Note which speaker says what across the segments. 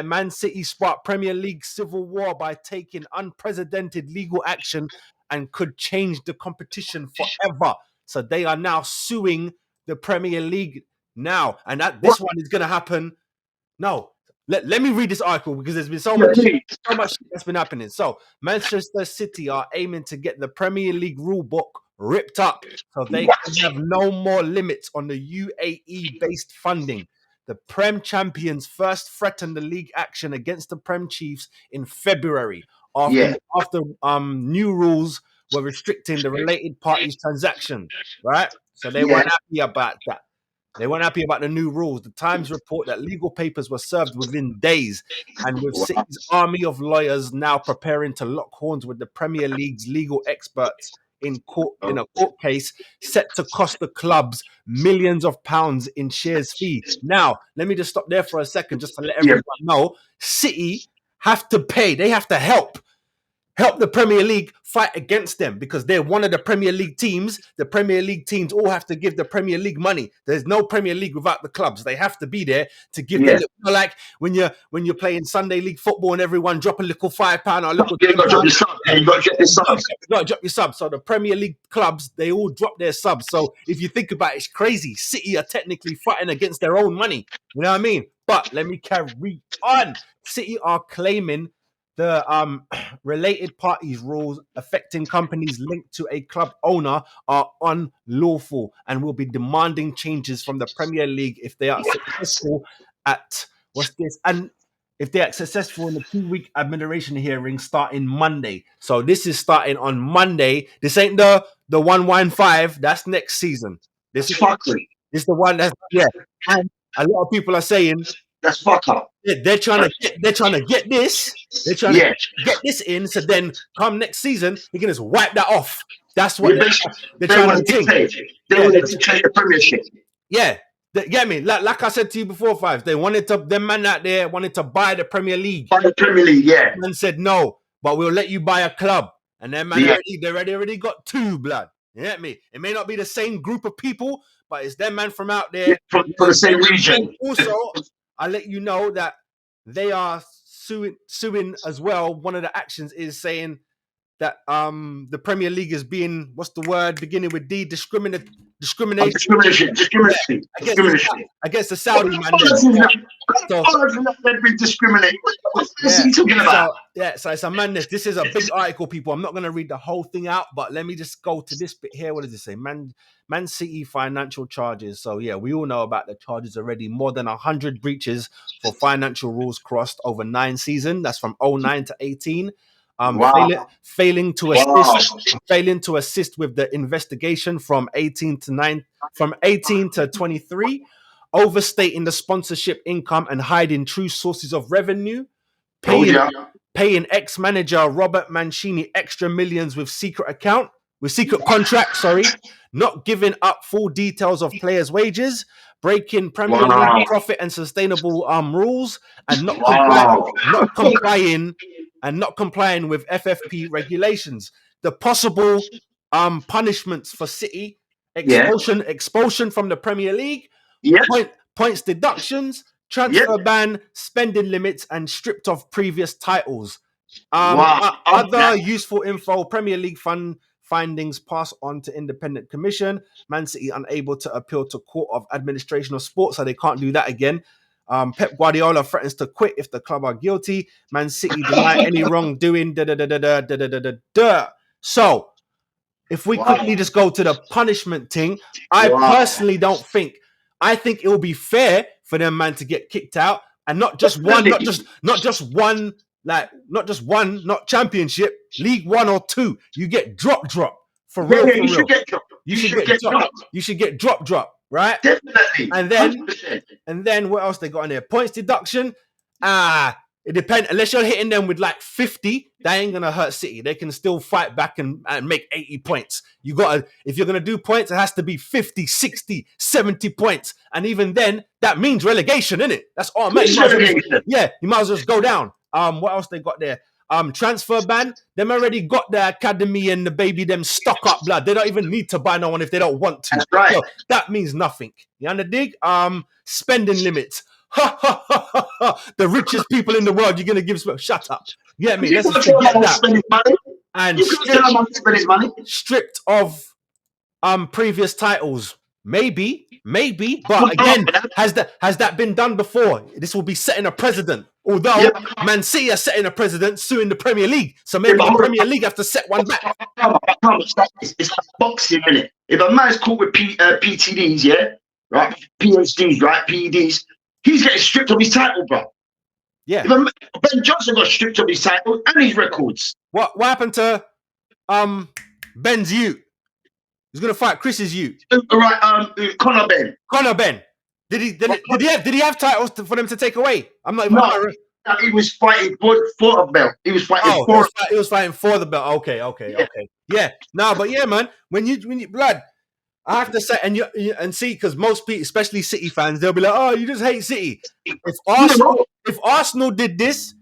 Speaker 1: Man City sparked Premier League civil war by taking unprecedented legal action and could change the competition forever. So they are now suing the Premier League now. And this one is going to happen. No. Let me read this article because there's been so much that's been happening. So Manchester City are aiming to get the Premier League rule book ripped up so they can have no more limits on the UAE-based funding. The Prem champions first threatened the league action against the Prem Chiefs in February after new rules were restricting the related parties' transaction, right? So they weren't happy about that. They weren't happy about the new rules. The Times report that legal papers were served within days, and with City's army of lawyers now preparing to lock horns with the Premier League's legal experts in a court case set to cost the clubs millions of pounds in shares fee. Now, let me just stop there for a second just to let everyone know. City have to pay. They have to help the Premier League fight against them because they're one of the Premier League teams. The Premier League teams all have to give the Premier League money. There's no Premier League without the clubs. They have to be there to give them. Like when you're playing Sunday League football and everyone drop a little £5 or a little. You got to drop your sub. You got to drop your subs. You got to drop your subs. So the Premier League clubs, they all drop their subs. So if you think about it, it's crazy. City are technically fighting against their own money. You know what I mean? But let me carry on. City are claiming the related parties rules affecting companies linked to a club owner are unlawful and will be demanding changes from the Premier League if they are successful and if they are successful in the 2-week administration hearing starting Monday. So this is starting on Monday. This ain't the 115. That's next season. This is the one that's And a lot of people are saying
Speaker 2: that's fuck up.
Speaker 1: They're trying to get this. They're trying to get this in. So then, come next season, you can just wipe that off. That's what they're trying to do.
Speaker 2: They wanted to change the Premiership.
Speaker 1: Yeah, get me. Like I said to you before, Fives. They wanted to. Them man out there wanted to buy the Premier League.
Speaker 2: Buy the Premier League, yeah.
Speaker 1: And said no, but we'll let you buy a club. And then man, they already got two, blood. You get me? It may not be the same group of people, but it's them man from out there
Speaker 2: for the same region.
Speaker 1: Also, I'll let you know that they are suing as well. One of the actions is saying that the Premier League is being, what's the word, beginning with D, discrimination. Against the Saudi man.
Speaker 2: They've been discriminating. What's he talking about?
Speaker 1: So it's a madness. This is a big article, people. I'm not going to read the whole thing out, but let me just go to this bit here. What does it say? Man City financial charges. So yeah, we all know about the charges already. More than 100 breaches for financial rules crossed over 9 seasons. That's from 2009 to 18. Failing to assist with the investigation from 18 to 23, overstating the sponsorship income and hiding true sources of revenue, paying ex-manager Robert Mancini extra millions with secret contracts, not giving up full details of players' wages, breaking Premier League profit and sustainable rules, and not complying with FFP regulations. The possible punishments for City: expulsion from the Premier League, points deductions, transfer ban, spending limits, and stripped of previous titles. Other useful info: Premier League findings passed on to independent commission. Man City unable to appeal to Court of Administration of Sport, so they can't do that again. Pep Guardiola threatens to quit if the club are guilty. Man City deny any wrongdoing. So, if we quickly just go to the punishment thing, I personally don't think. I think it will be fair for them man to get kicked out, and not just one, not championship, League 1 or 2. You get drop for real.
Speaker 2: You should get dropped.
Speaker 1: You should get drop. Right?
Speaker 2: Definitely.
Speaker 1: And then what else they got on there? Points deduction. It depends. Unless you're hitting them with like 50, that ain't gonna hurt City. They can still fight back and make 80 points. If you're gonna do points, it has to be 50, 60, 70 points. And even then, that means relegation, innit? That's automatic. You might as well just go down. What else they got there? Transfer ban. Them already got the academy and the baby them stock up, blood. They don't even need to buy no one if they don't want to.
Speaker 2: That's right.
Speaker 1: So that means nothing. You understand? Spending limits. Ha ha ha ha ha! The richest people in the world, you're gonna give? Shut up. You get me?
Speaker 2: You
Speaker 1: Let's
Speaker 2: can't
Speaker 1: just
Speaker 2: tell a
Speaker 1: forget
Speaker 2: man to
Speaker 1: that.
Speaker 2: spend his money.
Speaker 1: And
Speaker 2: You can't tell a man to spend his money.
Speaker 1: stripped of previous titles. Maybe, but again, has that been done before? This will be setting a precedent. Although Man City are setting a precedent, suing the Premier League, so maybe the Premier League have to set one back.
Speaker 2: It's like boxing, isn't it? If a man's caught with PTDs, yeah, right, PhDs, right, PEDs, he's getting stripped of his title, bro.
Speaker 1: Yeah.
Speaker 2: Ben Johnson got stripped of his title and his records.
Speaker 1: What happened to Ben's Ute? He's gonna fight Chris's Ute.
Speaker 2: Right, Conor Ben.
Speaker 1: Conor Ben. Did he have titles for them to take away? I'm not even.
Speaker 2: No, he was fighting for a belt. He was fighting for.
Speaker 1: He was fighting for the belt. Okay. Yeah. No, but yeah, man. When you blood, I have to say, and see, because most people, especially City fans, they'll be like, "Oh, you just hate City." If Arsenal did this,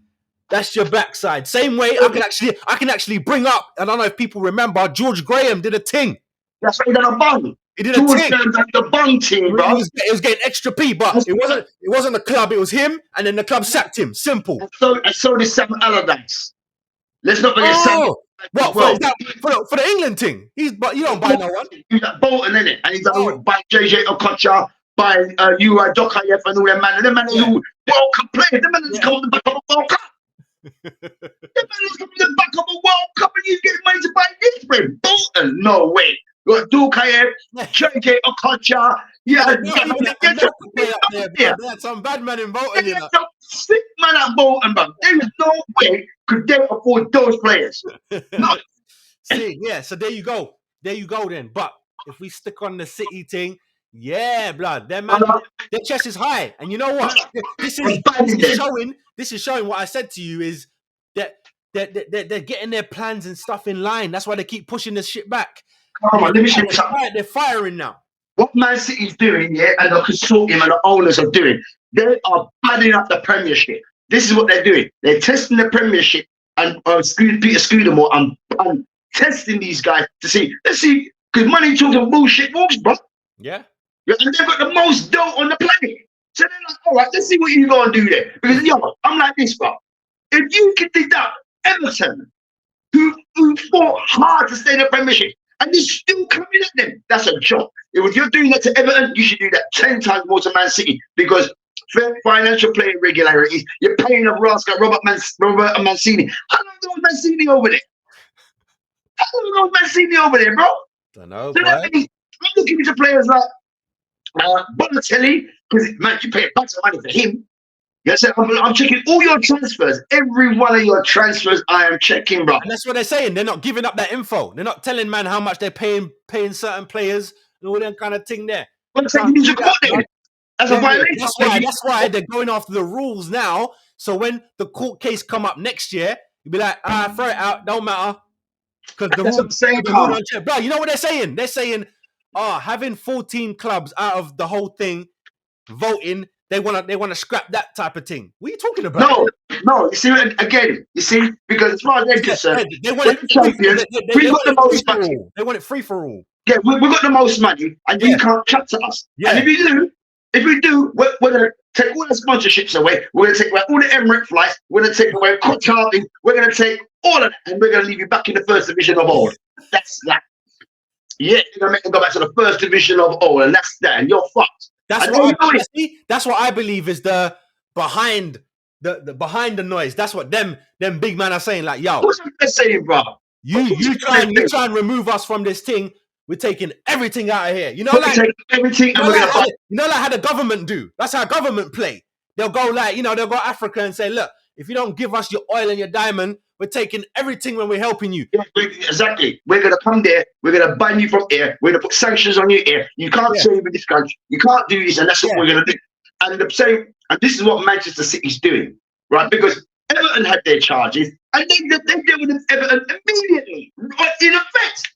Speaker 1: that's your backside. Same way, I can actually bring up. I don't know if people remember, George Graham did a thing.
Speaker 2: That's why he done a bung.
Speaker 1: He did a thing.
Speaker 2: The bung team, bro.
Speaker 1: He was getting extra P, but it wasn't the club. It was him, and then the club sacked him. Simple.
Speaker 2: And so did Sam Allardyce. Let's not forget Sam.
Speaker 1: What for the England thing? But you don't buy no one.
Speaker 2: He's at Bolton, innit? And he's done by JJ Okocha, by Uri Dokayev and all them man. Them man who World Cup players. Them man who's come on the back of a World Cup. Them man who's come on the back of a World Cup and he's getting money to buy this for him. Bolton, no way. You got Dokayev, JJ Okocha. Yeah,
Speaker 1: they had some bad man in Bolton.
Speaker 2: You know? Some sick man at Bolton, but there is no way could they afford those players. No.
Speaker 1: See, yeah, so there you go then. But if we stick on the City thing, yeah, blood, their chest is high. And you know what? This is showing what I said to you is that they're getting their plans and stuff in line. That's why they keep pushing this shit back.
Speaker 2: Come on, let me show you something.
Speaker 1: They're firing now.
Speaker 2: What Man City's doing, yeah, and the consortium and the owners are doing, they are badding up the Premiership. This is what they're doing. They're testing the Premiership and Peter Scudamore and testing these guys to see. Let's see, because money talking bullshit moves, bro.
Speaker 1: Yeah.
Speaker 2: And they've got the most dough on the planet. So they're like, all right, let's see what you're going to do there. Because, I'm like this, bro. If you can deduct Everton, who fought hard to stay in the Premiership, and they're still coming at them, that's a joke. If you're doing that to Everton, you should do that 10 times more to Man City, because financial play irregularities, you're paying a rascal, Robert Mancini. How long was Mancini over there? Bro?
Speaker 1: I know.
Speaker 2: So that means I'm looking into players like Bonatelli, because man, you pay a bunch of money for him. Yes, I'm checking all your transfers. Every one of your transfers, I am checking, bro.
Speaker 1: And that's what they're saying. They're not giving up that info. They're not telling man how much they're paying certain players and all that kind of thing there.
Speaker 2: What's that? You court then? That's a violation.
Speaker 1: That's why they're going after the rules now. So when the court case come up next year, you'll be like, throw it out. Don't matter. Because the rules, bro, you know what they're saying? They're saying, having 14 clubs out of the whole thing voting, they want to scrap that type of thing. What are you talking about?
Speaker 2: No. You see, again, because as far as they're concerned,
Speaker 1: they want it champions. We got the most money. They want it free for all.
Speaker 2: Yeah, we got the most money, and you can't cut to us. Yeah. And if we do, we're going to take all the sponsorships away. We're going to take away all the Emirates flights. We're going to take away Qatar. We're going to take all of that, and we're going to leave you back in the first division of all. That's that. Yeah, you're going to make them go back to the first division of all, and that's that. And you're fucked. That's
Speaker 1: what I believe is the behind the noise. That's what them big man are saying. Like, yo,
Speaker 2: what's they saying, bro?
Speaker 1: You try and remove us from this thing. We're taking everything out of here. You know, like
Speaker 2: everything.
Speaker 1: Like how the government do. That's how government play. They'll go they'll go Africa and say, look, if you don't give us your oil and your diamond, we're taking everything when we're helping you.
Speaker 2: Yeah, exactly. We're going to come there. We're going to ban you from here. We're going to put sanctions on you here. You can't trade with this country. You can't do this, and that's what we're going to do. And the same, and this is what Manchester City's doing, right? Because Everton had their charges, and they dealt with Everton immediately, right, in effect.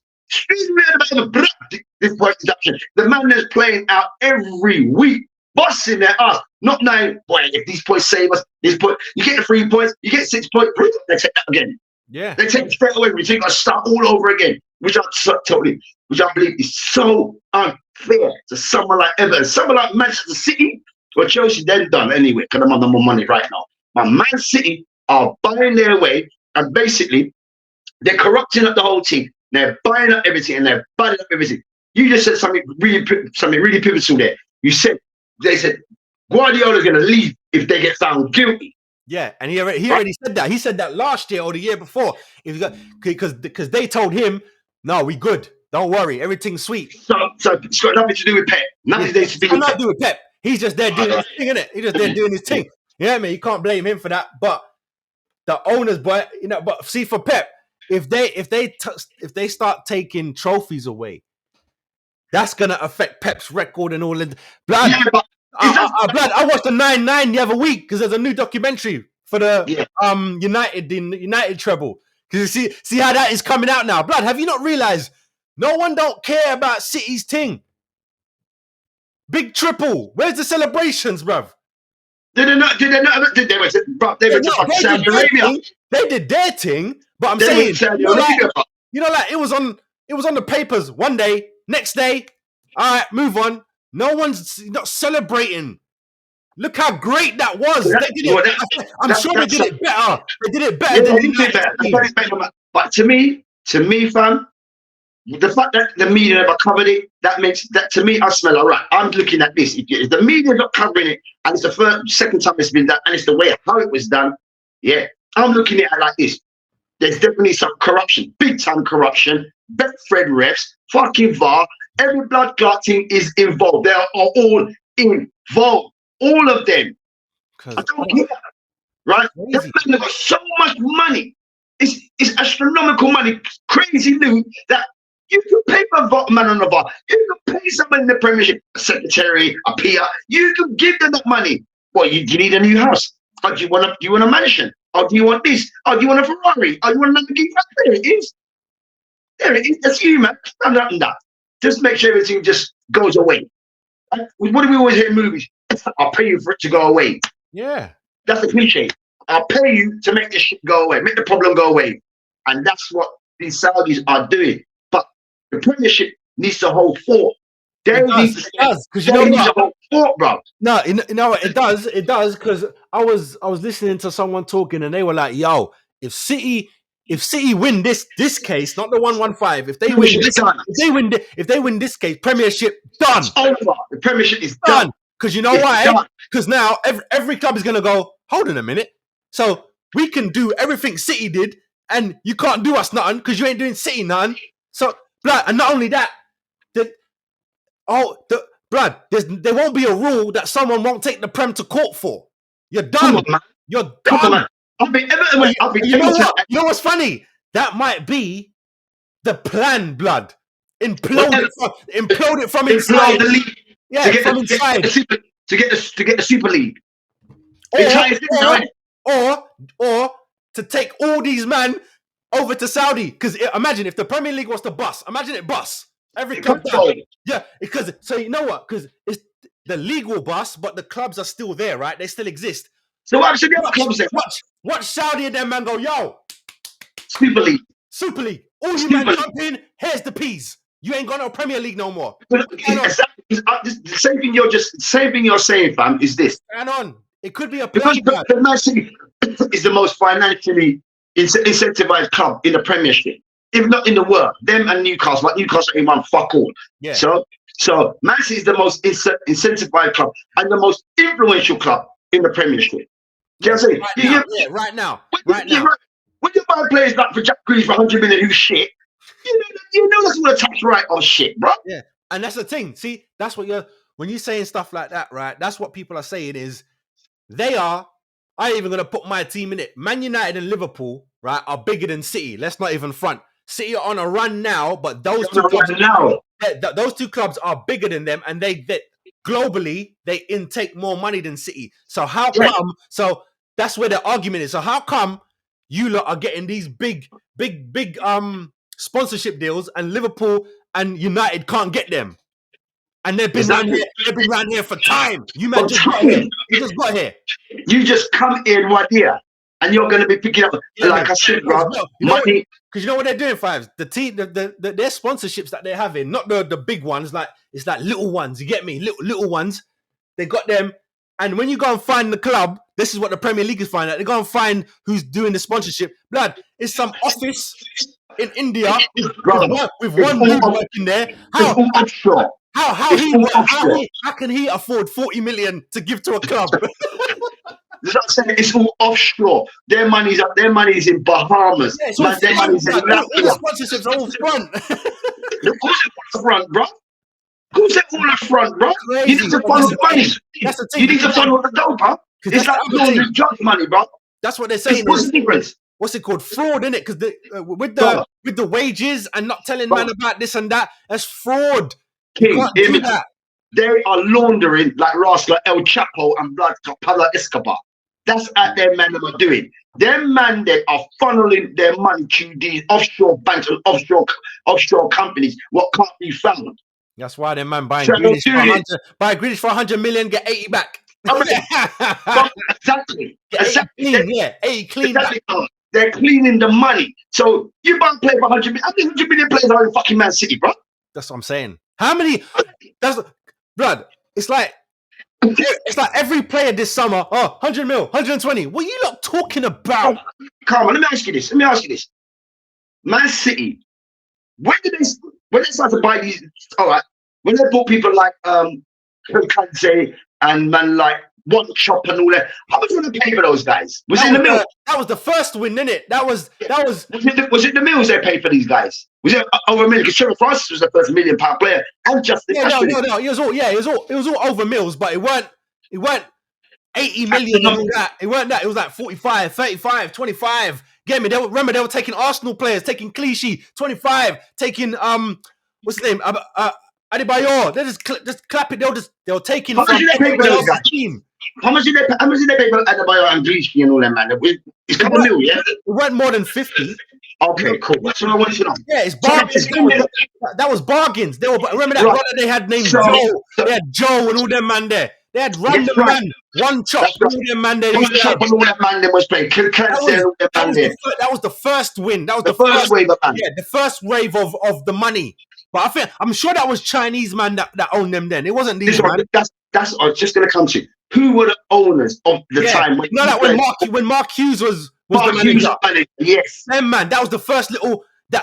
Speaker 2: This point deduction. The man that's playing out every week, busting their ass, not knowing, boy, if these points save us, this point, you get the 3 points, you get 6 points, they take that again.
Speaker 1: Yeah.
Speaker 2: They take it straight away. We take a start all over again, which I believe is so unfair to someone like Everton. Someone like Manchester City, Well, Chelsea then done anyway because I'm on the more money right now. But Man City are buying their way, and basically they're corrupting up the whole team. They're buying up everything, and they're buying up everything. You just said something really pivotal there. They said Guardiola's going to leave if they get found guilty.
Speaker 1: Yeah, and he already said that. He said that last year or the year before. Because they told him, no, we good. Don't worry, everything's sweet.
Speaker 2: So it's got nothing to do with Pep. Nothing to do with
Speaker 1: Pep. He's just there doing his thing, innit? He's just there doing his thing. Yeah, man, you can't blame him for that. But the owners, but see, for Pep, if they start taking trophies away, that's gonna affect Pep's record and all. Blood,
Speaker 2: yeah, but
Speaker 1: I watched the 9-9 the other week because there's a new documentary for the United treble. Because you see how that is coming out now. Blood, have you not realized no one don't care about City's thing? Big triple. Where's the celebrations, bruv?
Speaker 2: They went to Saudi Arabia.
Speaker 1: They did their thing, but I'm saying, like it was on the papers one day, next day. All right, move on. No one's not celebrating. Look how great that was. I'm sure they did it better. They did it better.
Speaker 2: Yeah, they did it better. But to me, fam, the fact that the media never covered it, that makes that to me, I smell all right. I'm looking at this. If the media not covering it, and it's the second time it's been done, and it's the way how it was done, yeah, I'm looking at it like this. There's definitely some corruption, big time corruption. Betfred refs, fucking VAR, every blood clot team is involved. They are all involved. All of them. I don't care. Right? That man got so much money. It's astronomical money. Crazy loot that you can pay for a man on the bar. You can pay someone in the Premiership, a secretary, a PR. You can give them that money. Well, you need a new house. Or do you want a mansion? Or do you want this? Or do you want a Ferrari? Or do you want a Lamborghini? There it is. There it is. That's you, man. I'm not that. Just make sure everything just goes away. What do we always hear in movies? I'll pay you for it to go away.
Speaker 1: Yeah.
Speaker 2: That's a cliche. I'll pay you to make this shit go away, make the problem go away. And that's what these Saudis are doing. But the Premiership needs to hold fort. It does, because you know what? Fort, bro.
Speaker 1: No, you know what? It does, because I was listening to someone talking and they were like, yo, if City win this case, not the 115, if they win this case, Premiership done.
Speaker 2: It's over. The Premiership is done.
Speaker 1: Because you know why? Because now every club is gonna go, hold on a minute. So we can do everything City did, and you can't do us nothing because you ain't doing City nothing. So blood, and not only that, there won't be a rule that someone won't take the Prem to court for. You're done. You're done.
Speaker 2: Come on,
Speaker 1: you know what? You know what's funny? That might be the plan, blood. Implode it from inside.
Speaker 2: The league.
Speaker 1: Yeah, from inside.
Speaker 2: To get the Super League.
Speaker 1: Or to take all these men over to Saudi. Because imagine if the Premier League was to bust. Imagine it bust. Every club down. Yeah, because so you know what? Because it's the league will bust, but the clubs are still there, right? They still exist.
Speaker 2: So what should the other clubs say?
Speaker 1: Watch Saudi and them man go, yo.
Speaker 2: Super League.
Speaker 1: All you man jump in, here's the peas. You ain't got no Premier League no more.
Speaker 2: The same thing you're saying, fam, is this.
Speaker 1: Hang on. It could be a plan.
Speaker 2: Because the Man City is the most financially incentivized club in the Premiership, if not in the world. Them and Newcastle, but Newcastle ain't one fuck all.
Speaker 1: Yeah.
Speaker 2: So Man City is the most incentivized club and the most influential club in the Premiership. Do you know what I'm saying?
Speaker 1: Right now.
Speaker 2: When you buy players like for Jack Grealish for 100 million who's shit, you know that's what a tax right of shit, bro.
Speaker 1: Yeah, and that's the thing. See, that's what when you're saying stuff like that, right? That's what people are saying is I ain't even gonna put my team in it. Man United and Liverpool, right, are bigger than City. Let's not even front. City are on a run now, but those two clubs are bigger than them, and they globally they intake more money than City. So how come? So that's where the argument is. So how come you lot are getting these big sponsorship deals, and Liverpool and United can't get them? And they've been around here for time. You man just got here. You just got here.
Speaker 2: You just come in one year, and you're going to be picking up, like I said, bro, money.
Speaker 1: Because you know what they're doing, Fives? The team, their sponsorships that they're having, not the big ones, like it's like little ones. You get me? Little ones. They got them. And when you go and find the club, this is what the Premier League is finding out. They go and find who's doing the sponsorship. Blood, it's some office in India with one dude working there.
Speaker 2: It's all offshore.
Speaker 1: How can he afford 40 million to give to a club?
Speaker 2: It's all offshore. Their money's in Bahamas.
Speaker 1: Yeah, their money's in all the sponsorships are all front.
Speaker 2: Of course it's all front, bro. Of course it's all up front, bro.
Speaker 1: Crazy.
Speaker 2: You need to follow the money.
Speaker 1: That's the thing.
Speaker 2: You need to follow the dope, bro. It's like laundering drug money, bro.
Speaker 1: That's what they're saying.
Speaker 2: What's the difference?
Speaker 1: What's it called? Fraud, innit? Because with the wages and not telling man about this and that, that's fraud.
Speaker 2: King, hear me. They are laundering like rascal El Chapo and blood Pablo Escobar. That's what their men are doing. Their man they are funneling their money to these offshore banks and offshore companies. What can't be found.
Speaker 1: That's why their man buying Grealish for 100 million, get 80 back.
Speaker 2: Exactly.
Speaker 1: 80 clean back.
Speaker 2: They're cleaning the money. So you buy a player for 100 million. How many 100 million players are in fucking Man City, bro?
Speaker 1: That's what I'm saying. How many? Blood. It's like every player this summer. 100 mil, 120. What are you lot talking about?
Speaker 2: Come on, let me ask you this. Man City. When they start to buy these? All right. When they bought people like Kante and man like One Chop and all that, how much were they pay for those guys? Was it in the mill?
Speaker 1: That was the first win, innit? Was
Speaker 2: it the mills they paid for these guys? Was it over $1 million? Because Trevor Francis was the first £1 million player, and Justin.
Speaker 1: No. It was all over mills, but it weren't 80 million and all that. It weren't that. It was like 45, 35, 25. Get me? They were taking Arsenal players, taking Clichy, 25, taking what's his name? Adebayor. They just clap it. They were taking from everybody else's team.
Speaker 2: How much did they pay for Adebayor and Clichy and all that, man? It's a couple mil, yeah?
Speaker 1: It weren't more than 50.
Speaker 2: Okay, cool. That's what I wanted to know.
Speaker 1: Yeah, it's bargains. That was bargains. Remember that brother they had named Joe? They had Joe and all them man there. They had random man, One Chop, all them man there.
Speaker 2: One Chop and all that man there was playing.
Speaker 1: That was the first win. That was the first
Speaker 2: wave of man.
Speaker 1: Yeah, the first wave of the money. But I'm sure that was Chinese man that owned them then. It wasn't these man.
Speaker 2: That's I was just gonna come to. Who were the owners of the time?
Speaker 1: When Mark Hughes was the manager.
Speaker 2: Yes.
Speaker 1: Then man, that was the first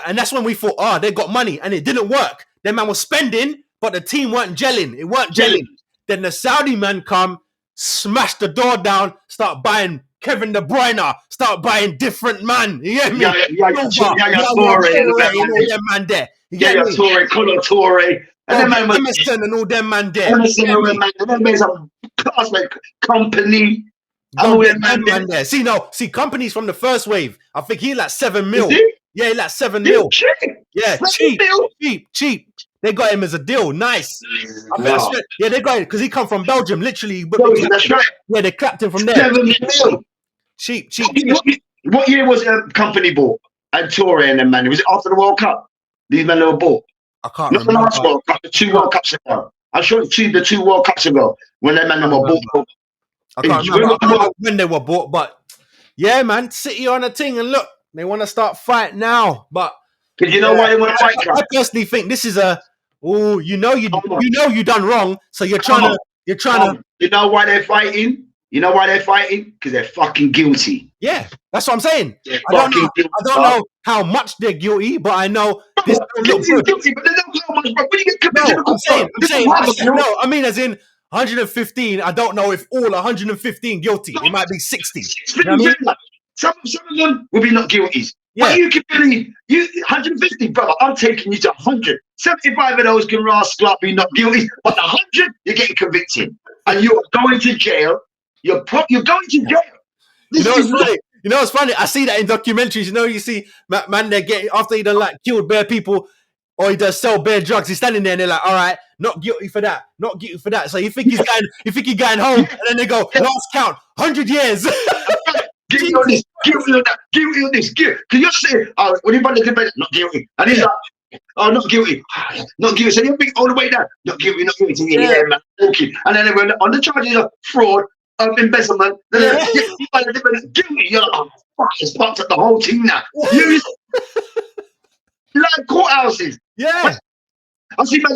Speaker 1: and that's when we thought, they got money, and it didn't work. Then man was spending, but the team weren't gelling. It weren't gelling. Then the Saudi man come, smash the door down, start buying Kevin De Bruyne, start buying different man. You get me?
Speaker 2: Torre. And then man
Speaker 1: Emerson and all them man there.
Speaker 2: Emerson and all them man there. Then there's a class like Company.
Speaker 1: See, Company's from the first wave. I think he like 7 mil. Yeah, he like 7 mil. Yeah, cheap. They got him as a deal. Nice. Yeah, they got him because he come from Belgium. Literally.
Speaker 2: That's right.
Speaker 1: Yeah, they clapped him from there.
Speaker 2: 7 mil.
Speaker 1: Cheap.
Speaker 2: What year was Company bought? And Torre and them man. Was it after the World Cup? These men were bought.
Speaker 1: I can't
Speaker 2: remember. Not the last World Cup, the 2 World Cups ago. I'm sure the 2 World Cups ago when them men were bought.
Speaker 1: I can't remember when they were bought, but yeah, man, City on a thing, and look, they want to start fight now. But
Speaker 2: because you know why they want to fight?
Speaker 1: I personally think this is you done wrong, so you're trying to.
Speaker 2: You know why they're fighting? Because they're fucking guilty.
Speaker 1: Yeah, that's what I'm saying. I don't know how much they're guilty, but I know this.
Speaker 2: Guilty, but they don't know much. But when you get convicted,
Speaker 1: I mean, as in 115. I don't know if all 115 guilty. It might be 60. You know what I mean?
Speaker 2: Some of them will be not guilty.
Speaker 1: Yeah.
Speaker 2: But you can believe 150, brother. I'm taking you to 100. 75 of those can rascal be not guilty, but 100 you're getting convicted, and you're going to jail. You're going to jail.
Speaker 1: You know what's funny? I see that in documentaries. You see man, they get after he done like killed bare people, or he does sell bare drugs. He's standing there and they're like, all right, not guilty for that, not guilty for that. So you think he's going home, and then they go, last count, 100 years.
Speaker 2: Guilty on this, guilty on that, guilty on this, guilty. Because you're saying, when you run the debate, not guilty. And he's like, not guilty. Not guilty. So you're big all the way down. Not guilty, not guilty. Yeah, man. Okay. And then when on the charges of fraud, embezzlement, guilty. You're like, oh, fuck, it's fucked up the whole team now. You like courthouses.
Speaker 1: Yeah.
Speaker 2: I see man,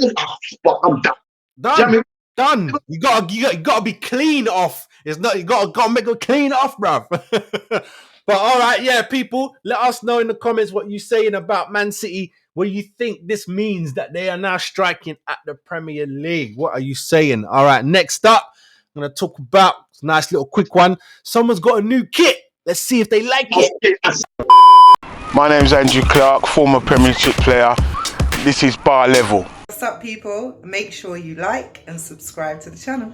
Speaker 2: fuck, I'm done.
Speaker 1: Done. Done. You gotta be clean off. It's not. You gotta make it clean off, bruv. But all right, yeah, people, let us know in the comments what you saying about Man City. What do you think this means that they are now striking at the Premier League? What are you saying? All right, next up, I'm gonna talk about a nice little quick one. Someone's got a new kit. Let's see if they like it.
Speaker 3: My name's Andrew Clark, former Premiership player. This is Bar Level.
Speaker 4: What's up, people? Make sure you like and subscribe to the channel.